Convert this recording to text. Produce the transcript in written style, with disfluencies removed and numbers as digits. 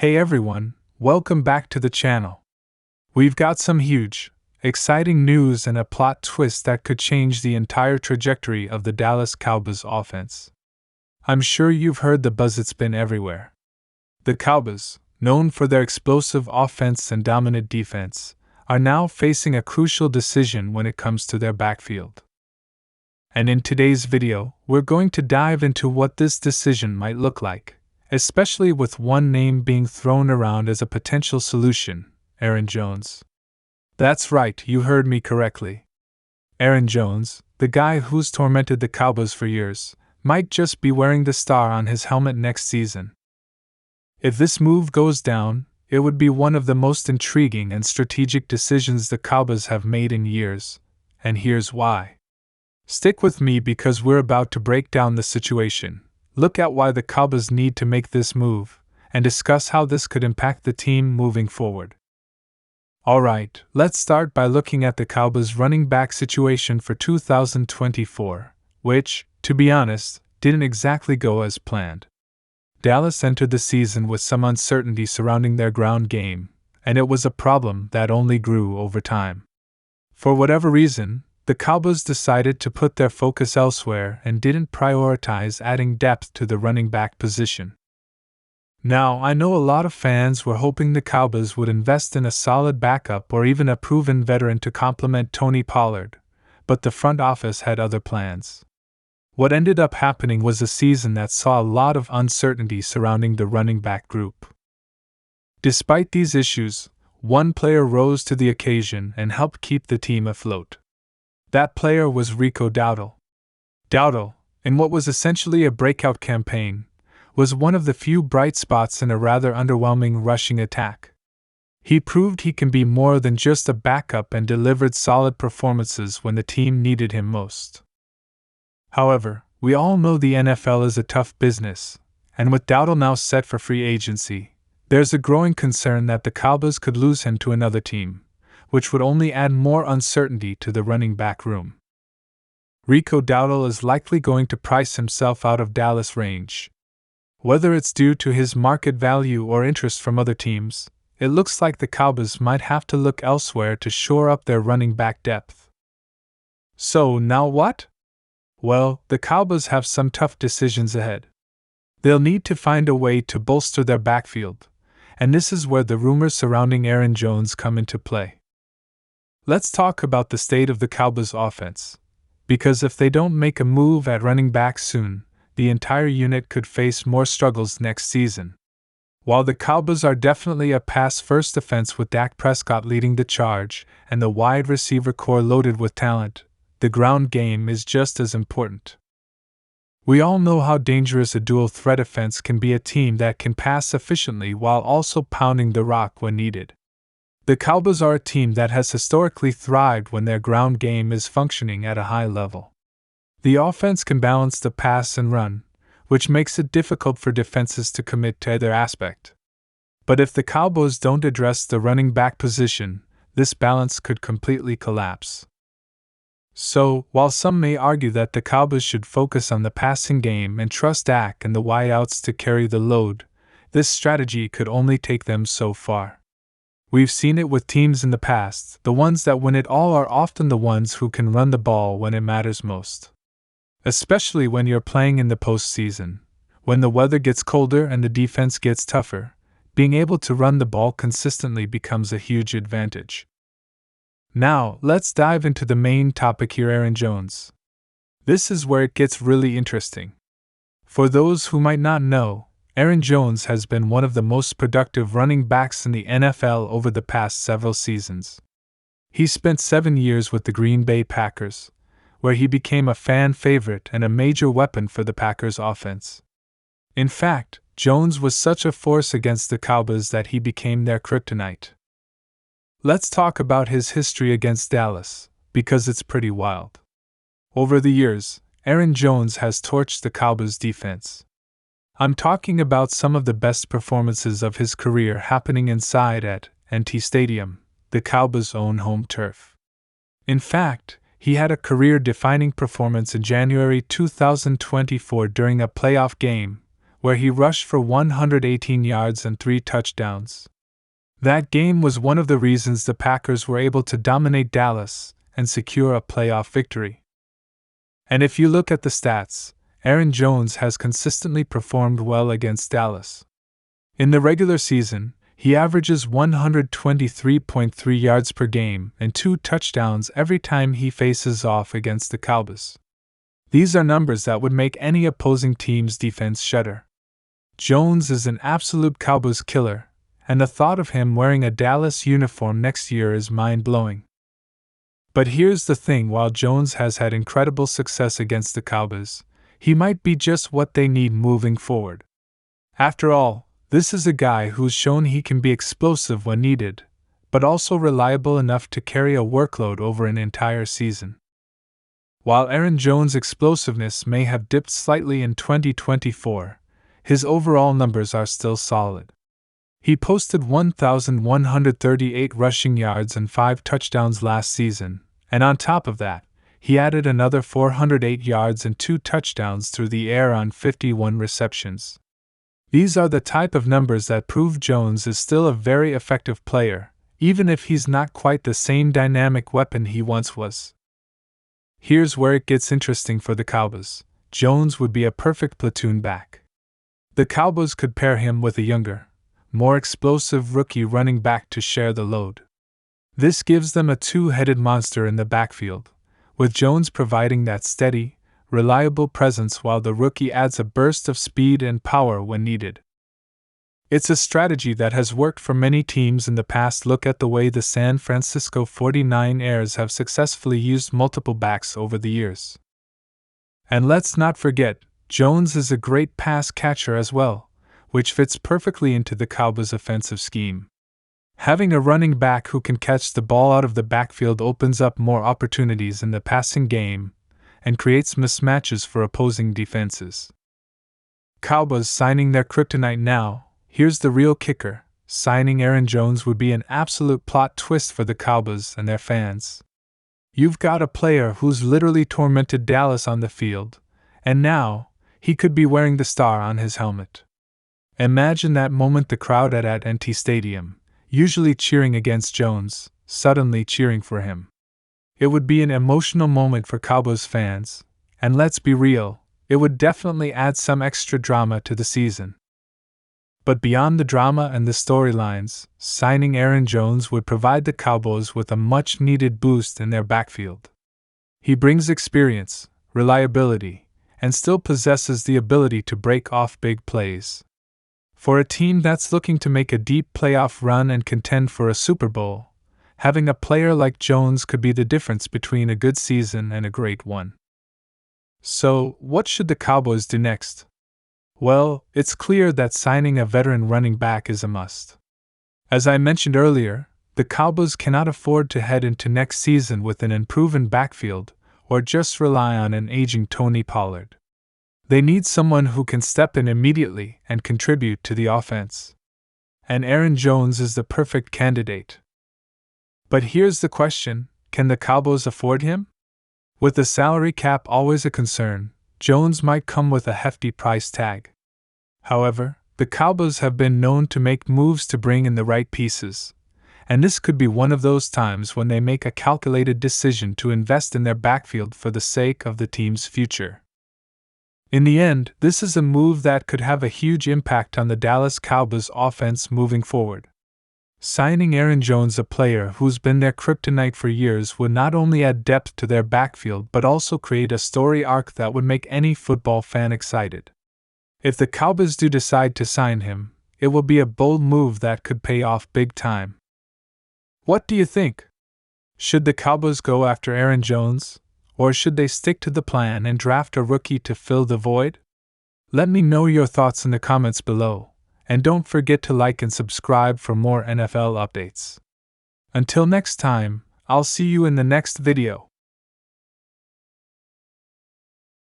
Hey everyone, welcome back to the channel. We've got some huge, exciting news and a plot twist that could change the entire trajectory of the Dallas Cowboys offense. I'm sure you've heard the buzz, it's been everywhere. The Cowboys, known for their explosive offense and dominant defense, are now facing a crucial decision when it comes to their backfield. And in today's video, we're going to dive into what this decision might look like, especially with one name being thrown around as a potential solution: Aaron Jones. That's right, you heard me correctly. Aaron Jones, the guy who's tormented the Cowboys for years, might just be wearing the star on his helmet next season. If this move goes down, it would be one of the most intriguing and strategic decisions the Cowboys have made in years, and here's why. Stick with me because we're about to break down the situation, look at why the Cowboys need to make this move, and discuss how this could impact the team moving forward. Alright, let's start by looking at the Cowboys running back situation for 2024, which, to be honest, didn't exactly go as planned. Dallas entered the season with some uncertainty surrounding their ground game, and it was a problem that only grew over time. For whatever reason, the Cowboys decided to put their focus elsewhere and didn't prioritize adding depth to the running back position. Now, I know a lot of fans were hoping the Cowboys would invest in a solid backup or even a proven veteran to complement Tony Pollard, but the front office had other plans. What ended up happening was a season that saw a lot of uncertainty surrounding the running back group. Despite these issues, one player rose to the occasion and helped keep the team afloat. That player was Rico Dowdle. Dowdle, in what was essentially a breakout campaign, was one of the few bright spots in a rather underwhelming rushing attack. He proved he can be more than just a backup and delivered solid performances when the team needed him most. However, we all know the NFL is a tough business, and with Dowdle now set for free agency, there's a growing concern that the Cowboys could lose him to another team, which would only add more uncertainty to the running back room. Rico Dowdle is likely going to price himself out of Dallas range. Whether it's due to his market value or interest from other teams, it looks like the Cowboys might have to look elsewhere to shore up their running back depth. So now what? Well, the Cowboys have some tough decisions ahead. They'll need to find a way to bolster their backfield, and this is where the rumors surrounding Aaron Jones come into play. Let's talk about the state of the Cowboys offense, because if they don't make a move at running back soon, the entire unit could face more struggles next season. While the Cowboys are definitely a pass-first offense with Dak Prescott leading the charge and the wide receiver core loaded with talent, the ground game is just as important. We all know how dangerous a dual-threat offense can be, a team that can pass efficiently while also pounding the rock when needed. The Cowboys are a team that has historically thrived when their ground game is functioning at a high level. The offense can balance the pass and run, which makes it difficult for defenses to commit to either aspect. But if the Cowboys don't address the running back position, this balance could completely collapse. So, while some may argue that the Cowboys should focus on the passing game and trust Dak and the wideouts to carry the load, this strategy could only take them so far. We've seen it with teams in the past. The ones that win it all are often the ones who can run the ball when it matters most. Especially when you're playing in the postseason. When the weather gets colder and the defense gets tougher, being able to run the ball consistently becomes a huge advantage. Now, let's dive into the main topic here: Aaron Jones. This is where it gets really interesting. For those who might not know, Aaron Jones has been one of the most productive running backs in the NFL over the past several seasons. He spent 7 years with the Green Bay Packers, where he became a fan favorite and a major weapon for the Packers offense. In fact, Jones was such a force against the Cowboys that he became their kryptonite. Let's talk about his history against Dallas, because it's pretty wild. Over the years, Aaron Jones has torched the Cowboys defense. I'm talking about some of the best performances of his career happening inside at Stadium, the Cowboys' own home turf. In fact, he had a career-defining performance in January 2024 during a playoff game, where he rushed for 118 yards and 3 touchdowns. That game was one of the reasons the Packers were able to dominate Dallas and secure a playoff victory. And if you look at the stats, Aaron Jones has consistently performed well against Dallas. In the regular season, he averages 123.3 yards per game and 2 touchdowns every time he faces off against the Cowboys. These are numbers that would make any opposing team's defense shudder. Jones is an absolute Cowboys killer, and the thought of him wearing a Dallas uniform next year is mind-blowing. But here's the thing, while Jones has had incredible success against the Cowboys, he might be just what they need moving forward. After all, this is a guy who's shown he can be explosive when needed, but also reliable enough to carry a workload over an entire season. While Aaron Jones' explosiveness may have dipped slightly in 2024, his overall numbers are still solid. He posted 1,138 rushing yards and 5 touchdowns last season, and on top of that, he added another 408 yards and 2 touchdowns through the air on 51 receptions. These are the type of numbers that prove Jones is still a very effective player, even if he's not quite the same dynamic weapon he once was. Here's where it gets interesting for the Cowboys. Jones would be a perfect platoon back. The Cowboys could pair him with a younger, more explosive rookie running back to share the load. This gives them a two-headed monster in the backfield, with Jones providing that steady, reliable presence while the rookie adds a burst of speed and power when needed. It's a strategy that has worked for many teams in the past. Look at the way the San Francisco 49ers have successfully used multiple backs over the years. And let's not forget, Jones is a great pass catcher as well, which fits perfectly into the Cowboys' offensive scheme. Having a running back who can catch the ball out of the backfield opens up more opportunities in the passing game and creates mismatches for opposing defenses. Cowboys signing their Kryptonite now. Here's the real kicker: signing Aaron Jones would be an absolute plot twist for the Cowboys and their fans. You've got a player who's literally tormented Dallas on the field, and now, he could be wearing the star on his helmet. Imagine that moment: the crowd at AT&T Stadium, usually cheering against Jones, suddenly cheering for him. It would be an emotional moment for Cowboys fans, and let's be real, it would definitely add some extra drama to the season. But beyond the drama and the storylines, signing Aaron Jones would provide the Cowboys with a much-needed boost in their backfield. He brings experience, reliability, and still possesses the ability to break off big plays. For a team that's looking to make a deep playoff run and contend for a Super Bowl, having a player like Jones could be the difference between a good season and a great one. So, what should the Cowboys do next? Well, it's clear that signing a veteran running back is a must. As I mentioned earlier, the Cowboys cannot afford to head into next season with an unproven backfield or just rely on an aging Tony Pollard. They need someone who can step in immediately and contribute to the offense. And Aaron Jones is the perfect candidate. But here's the question: can the Cowboys afford him? With the salary cap always a concern, Jones might come with a hefty price tag. However, the Cowboys have been known to make moves to bring in the right pieces, and this could be one of those times when they make a calculated decision to invest in their backfield for the sake of the team's future. In the end, this is a move that could have a huge impact on the Dallas Cowboys offense moving forward. Signing Aaron Jones, a player who's been their kryptonite for years, would not only add depth to their backfield but also create a story arc that would make any football fan excited. If the Cowboys do decide to sign him, it will be a bold move that could pay off big time. What do you think? Should the Cowboys go after Aaron Jones, or should they stick to the plan and draft a rookie to fill the void? Let me know your thoughts in the comments below. And don't forget to like and subscribe for more NFL updates. Until next time, I'll see you in the next video.